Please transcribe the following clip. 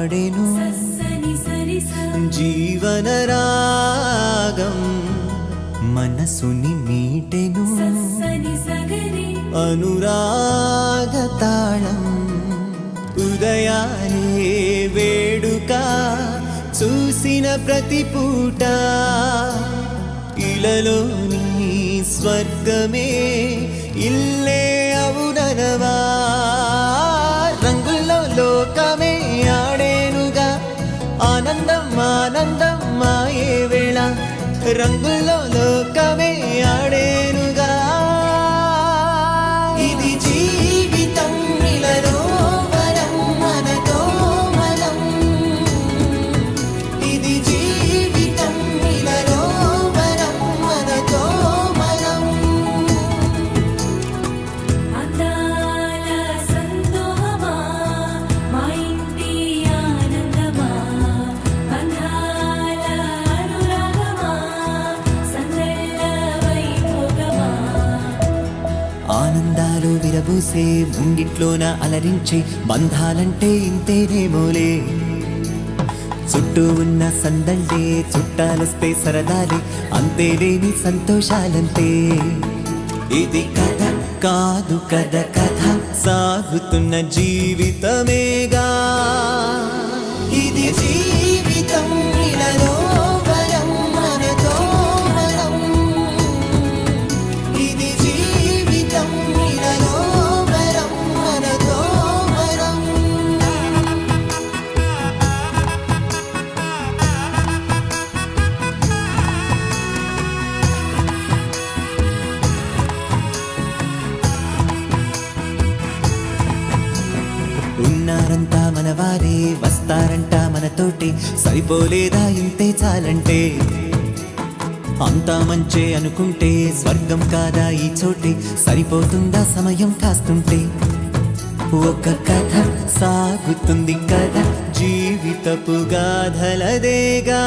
పాడెను జీవన రాగం మనసుని మీటెను అనురాగ తాళం ఉదయానే వేడుక చూసిన ప్రతి పూట ఇలలోని స్వర్గమే ఇల్లే అవుననవా రంగుల్లో లోకమే ఆడేనుగా ఆనందం ఆనందం మాయే వేళ రంగుల్లో లోకమే ఆడేనుగా ఇది జీవితం ఇలలో వరం మనతో మనం ఇది జీవితం ఇలలో వరం మనతో మనం అందాల సంతోషమా మా ఇంటి ఆనందమా బంధాల అనురాగమా సందళ్ళ వైభోగమా ఆనందాలు విరబూసే ముంగిట్లోన అలరించే బంధాలంటే ఇంతేనేమోలే చుట్టూ ఉన్న సందళ్ళే చుట్టాలొస్తే సరదాలే అంతేలేని సంతోషాలంతే ఇది కథ కాదు కథ కథ సాగుతున్న జీవితమేగా ఇది జీవితం ఇలలో వరం మనతో మనం ఇది జీవితం ఇలలో వరం మనతో మనం ఉన్నారంతా మనవారే వస్తారంట మనతోటి సరిపోలేదా ఇంతే చాలంటే అంతా మంచే అనుకుంటే స్వర్గం కాదా ఈ చోటే సరిపోతుందా సమయం కాస్తుంటే ఒక కథ సాగుతుంది కథ జీవితపు గాథలదేగా